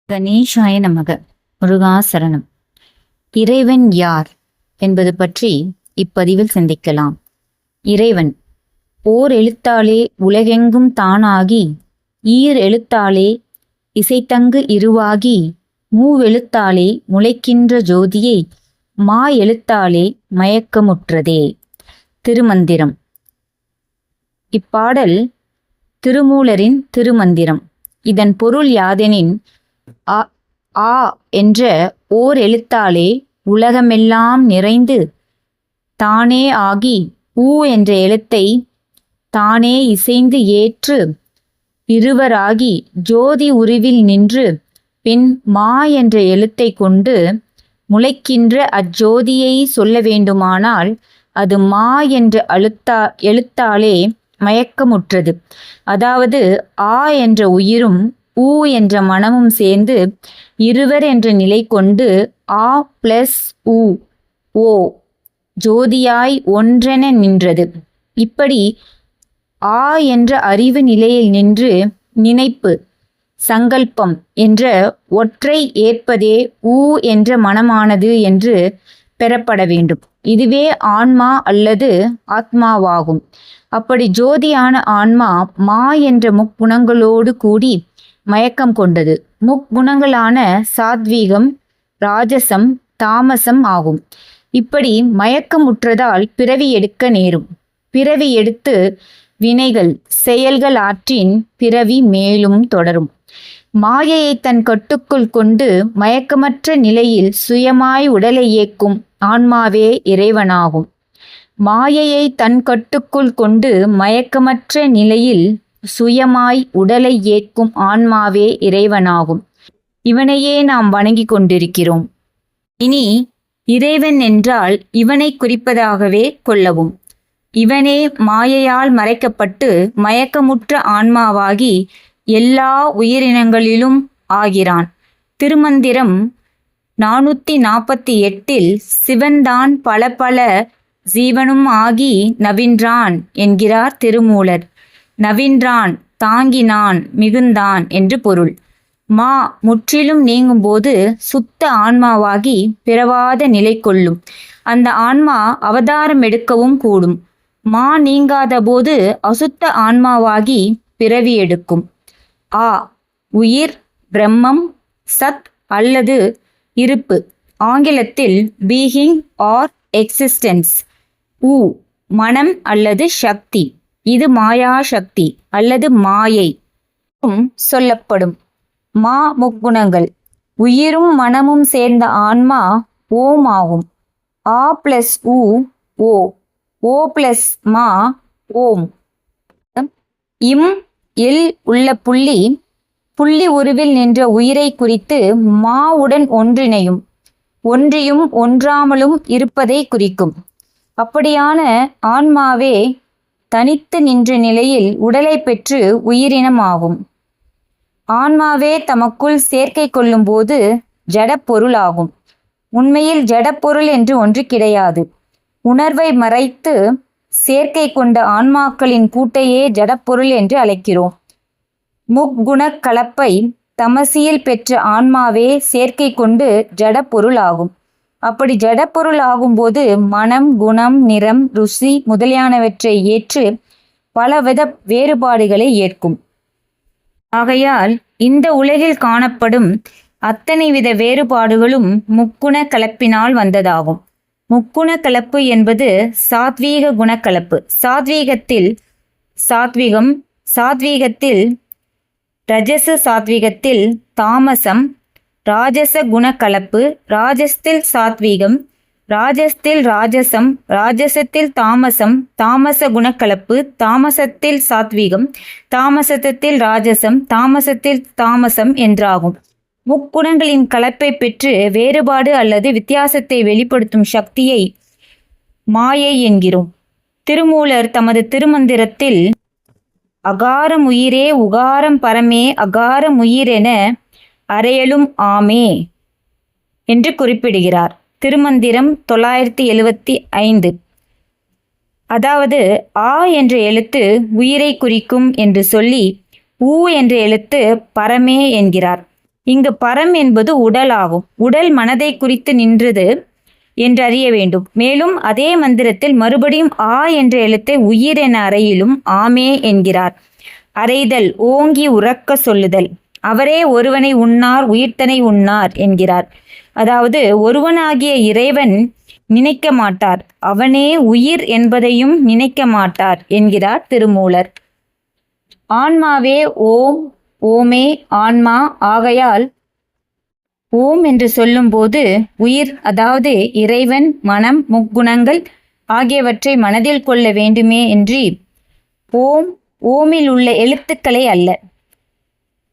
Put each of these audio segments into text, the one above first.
கணேசாய நமக. முருகாசரணம். இறைவன் யார் என்பது பற்றி இப்பதிவில் சிந்திக்கலாம். இறைவன் ஓர் எழுத்தாலே உலகெங்கும் தானாகி, ஈர் எழுத்தாலே இசைத்தங்கு இருவாகி, மூவெழுத்தாலே முளைக்கின்ற ஜோதியை மா எழுத்தாலே மயக்கமுற்றதே. திருமந்திரம். இப்பாடல் திருமூலரின் திருமந்திரம். இதன் பொருள் யாதெனின், ஆ என்ற ஓர் எழுத்தாலே உலகமெல்லாம் நிறைந்து தானே ஆகி, ஊ என்ற எழுத்தை தானே இசைந்து ஏற்று இருவராகி ஜோதி உருவில் நின்று, பின் மா என்ற எழுத்தை கொண்டு முளைக்கின்ற அஜ்ஜோதியை சொல்ல வேண்டுமானால் அது மா என்ற எழுத்தாலே மயக்கமுற்றது. அதாவது ஆ என்ற உயிரும் ஊ என்ற மனமும் சேர்ந்து இருவர் என்ற நிலை கொண்டு ஆ பிளஸ் ஊ ஓ ஜோதியாய் ஒன்றென நின்றது. இப்படி ஆ என்ற அறிவு நிலையில் நின்று நினைப்பு சங்கல்பம் என்ற ஒற்றை ஏற்பதே ஊ என்ற மனமானது என்று பெறப்பட வேண்டும். இதுவே ஆன்மா அல்லது ஆத்மாவாகும். அப்படி ஜோதியான ஆன்மா மா என்ற முக்குணங்களோடு கூடி மயக்கம் கொண்டது. முக்குணங்களான சாத்வீகம், ராஜசம், தாமசம் ஆகும். இப்படி மயக்கமுற்றதால் பிறவி எடுக்க நேரும். பிறவி எடுத்து வினைகள் செயல்கள் ஆற்றின் பிறவி மேலும் தொடரும். மாயையை தன் கட்டுக்குள் கொண்டு மயக்கமற்ற நிலையில் சுயமாய் உடலை இயக்கும் ஆன்மாவே இறைவனாகும். மாயையை தன் கட்டுக்குள் கொண்டு மயக்கமற்ற நிலையில் சுயமாய் உடலை ஏற்கும் ஆன்மாவே இறைவனாகும். இவனையே நாம் வணங்கி கொண்டிருக்கிறோம். இனி இறைவன் என்றால் இவனை குறிப்பதாகவே கொள்ளவும். இவனே மாயையால் மறைக்கப்பட்டு மயக்கமுற்ற ஆன்மாவாகி எல்லா உயிரினங்களிலும் ஆகிறான். திருமந்திரம் 448 சிவன்தான் பல பல ஜீவனும் ஆகி நவின்றான் என்கிறார் திருமூலர். நவின்றான் தாங்கினான் மிகுந்தான் என்று பொருள். மா முற்றிலும் நீங்கும்போது சுத்த ஆன்மாவாகி பிறவாத நிலை கொள்ளும். அந்த ஆன்மா அவதாரம் எடுக்கவும் கூடும். மா நீங்காத போது அசுத்த ஆன்மாவாகி பிறவி எடுக்கும். ஆ உயிர், பிரம்மம், சத் அல்லது இருப்பு, ஆங்கிலத்தில் பீயிங் ஆர் எக்ஸிஸ்டன்ஸ். ஊ மனம் அல்லது சக்தி, இது மாயா சக்தி அல்லது மாயை சொல்லப்படும். மா முக்குணங்கள். உயிரும் மனமும் சேர்ந்த ஆன்மா ஓம் ஆகும். ஆ பிளஸ் ஊ ஓ, ஓ பிளஸ் மா ஓம். இம் இல் உள்ள புள்ளி உருவில் நின்ற உயிரை குறித்து மாவுடன் ஒன்றினையும் ஒன்றியும் ஒன்றாமலும் இருப்பதை குறிக்கும். அப்படியான ஆன்மாவே தனித்து நின்ற நிலையில் உடலை பெற்று உயிரினமாகும். ஆன்மாவே தமக்குள் சேர்க்கை கொள்ளும் போது ஜடப்பொருள் ஆகும். உண்மையில் ஜடப்பொருள் என்று ஒன்று கிடையாது. உணர்வை மறைத்து சேர்க்கை கொண்ட ஆன்மாக்களின் கூட்டையே ஜடப்பொருள் என்று அழைக்கிறோம். முக்குணக் கலப்பை தமசியில் பெற்ற ஆன்மாவே சேர்க்கை கொண்டு ஜடப்பொருள் ஆகும். அப்படி ஜடப்பொருள் ஆகும்போது மனம், குணம், நிறம், ருசி முதலியானவற்றை ஏற்று பலவித வேறுபாடுகளை ஏற்கும். ஆகையால் இந்த உலகில் காணப்படும் அத்தனை வித வேறுபாடுகளும் முக்குண கலப்பினால் வந்ததாகும். முக்குண கலப்பு என்பது சாத்வீக குணக்கலப்பு. சாத்வீகத்தில் ரஜச, சாத்வீகத்தில் தாமசம், ராஜச குணக்கலப்பு, ராஜசத்தில் சாத்வீகம், ராஜசத்தில் ராஜசம், ராஜசத்தில் தாமசம், தாமச குணக்கலப்பு, தாமசத்தில் சாத்வீகம், தாமசத்தில் ராஜசம், தாமசத்தில் தாமசம் என்றாகும். முக்குணங்களின் கலப்பை பெற்று வேறுபாடு அல்லது வித்தியாசத்தை வெளிப்படுத்தும் சக்தியை மாயை என்கிறோம். திருமூலர் தமது திருமந்திரத்தில் அகாரம் உயிரே உகாரம் பரமே அகாரம் உயிரென அறையலும் ஆமே என்று குறிப்பிடுகிறார். திருமந்திரம் 975. அதாவது ஆ என்ற எழுத்து உயிரை குறிக்கும் என்று சொல்லி ஊ என்ற எழுத்து பரமே என்கிறார். இங்கு பரம் என்பது உடல் ஆகும். உடல் மனதை குறித்து நின்றது என்றறிய வேண்டும். மேலும் அதே மந்திரத்தில் மறுபடியும் ஆ என்ற எழுத்தை உயிர் என அறையிலும் ஆமே என்கிறார். அறைதல், ஓங்கி உறக்க சொல்லுதல். அவரே ஒருவனை உண்ணார் உயிர்த்தனை உண்ணார் என்கிறார். அதாவது ஒருவனாகிய இறைவன் நினைக்க மாட்டார், அவனே உயிர் என்பதையும் நினைக்க மாட்டார் என்கிறார் திருமூலர். ஆன்மாவே ஓம், ஓமே ஆன்மா. ஆகையால் ஓம் என்று சொல்லும்போது உயிர், அதாவது இறைவன், மனம், முக்குணங்கள் ஆகியவற்றை மனதில் கொள்ள வேண்டுமே என்று ஓம், ஓமில் உள்ள எழுத்துக்களை அல்ல.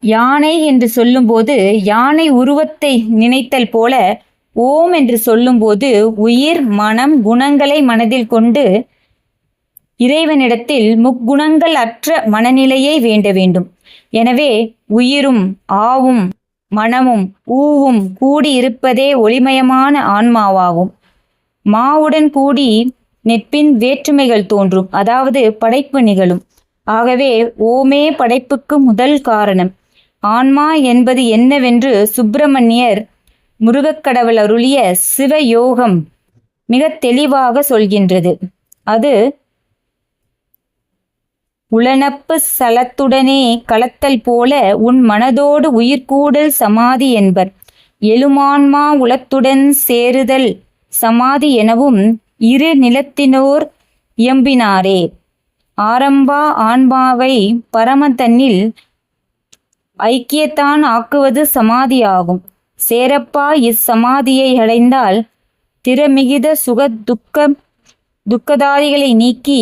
யானை என்று சொல்லும்போது யானை உருவத்தை நினைத்தல் போல ஓம் என்று சொல்லும்போது உயிர், மனம், குணங்களை மனதில் கொண்டு இறைவனிடத்தில் முக்குணங்கள் அற்ற மனநிலையை வேண்ட வேண்டும். எனவே உயிரும் ஆவும் மனமும் ஊவும் கூடி இருப்பதே ஒளிமயமான ஆன்மாவாகும். மாவுடன் கூடி நிற்பின் வேற்றுமைகள் தோன்றும், அதாவது படைப்பு நிகழும். ஆகவே ஓமே படைப்புக்கு முதல் காரணம். ஆன்மா என்பது என்னவென்று சுப்பிரமணியர் முருகக்கடவுள் அருளிய சிவயோகம் மிக தெளிவாக சொல்கின்றது. அது உளனப்பு சலத்துடனே கலத்தல் போல உன் மனதோடு உயிர்கூடல் சமாதி என்பர். எழுமான்மா உளத்துடன் சேருதல் சமாதி எனவும் இரு நிலத்தினோர் இயம்பினாரே. ஆரம்பா ஆன்மாவை பரமதன்னில் ஐக்கியத்தான் ஆக்குவது சமாதியாகும். சேரப்பா இச்சமாதியை அடைந்தால் திறமிகுத சுக துக்கதாதிகளை நீக்கி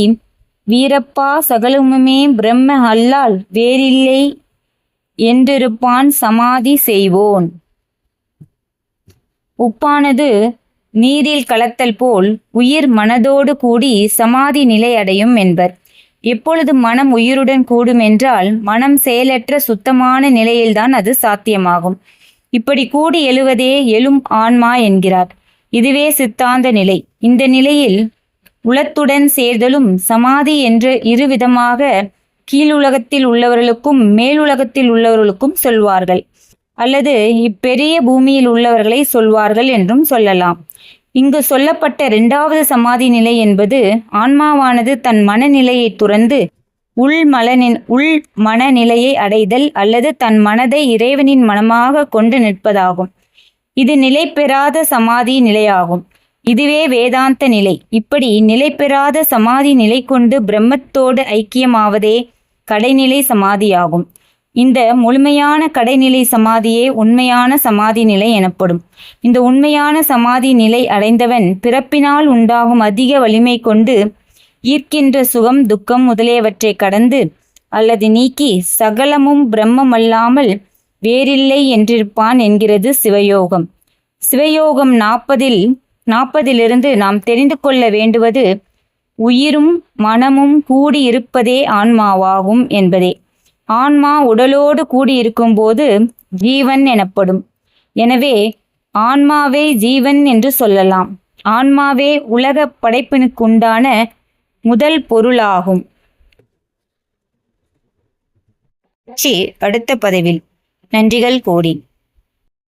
வீரப்பா சகலமுமே பிரம்ம அல்லால் வேறில்லை என்றிருப்பான் சமாதி செய்வோன். உப்பானது நீரில் கலத்தல் போல் உயிர் மனதோடு கூடி சமாதி நிலை அடையும் என்பர். எப்பொழுது மனம் உயிருடன் கூடும் என்றால் மனம் செயலற்ற சுத்தமான நிலையில்தான் அது சாத்தியமாகும். இப்படி கூடி எழுவதே எழும் ஆன்மா என்கிறார். இதுவே சித்தாந்த நிலை. இந்த நிலையில் உளத்துடன் சேர்தலும் சமாதி என்று இருவிதமாக கீழுலகத்தில் உள்ளவர்களுக்கும் மேலுலகத்தில் உள்ளவர்களுக்கும் சொல்வார்கள், அல்லது இப்பெரிய பூமியில் உள்ளவர்களை சொல்வார்கள் என்றும் சொல்லலாம். இங்கு சொல்லப்பட்ட இரண்டாவது சமாதி நிலை என்பது ஆன்மாவானது தன் மனநிலையை துறந்து உள் மனநிலையை அடைதல் அல்லது தன் மனதை இறைவனின் மனமாக கொண்டு நிற்பதாகும். இது நிலை பெறாத சமாதி நிலையாகும். இதுவே வேதாந்த நிலை. இப்படி நிலை பெறாத சமாதி நிலை கொண்டு பிரம்மத்தோடு ஐக்கியமாவதே கடைநிலை சமாதியாகும். இந்த முழுமையான கடைநிலை சமாதியே உண்மையான சமாதி நிலை எனப்படும். இந்த உண்மையான சமாதி நிலை அடைந்தவன் பிறப்பினால் உண்டாகும் அதிக வலிமை கொண்டு ஈர்க்கின்ற சுகம், துக்கம் முதலியவற்றை கடந்து அல்லது நீக்கி சகலமும் பிரம்மமல்லாமல் வேறில்லை என்றிருப்பான் என்கிறது சிவயோகம். சிவயோகம் 40 நாம் தெரிந்து கொள்ள வேண்டுவது உயிரும் மனமும் கூடியிருப்பதே ஆன்மாவாகும் என்பதே. ஆன்மா உடலோடு கூடியிருக்கும் போது ஜீவன் எனப்படும். எனவே ஆன்மாவே ஜீவன் என்று சொல்லலாம். ஆன்மாவே உலக படைப்பினுக்குண்டான முதல் பொருளாகும். அடுத்த பதிவில். நன்றிகள் கோடி.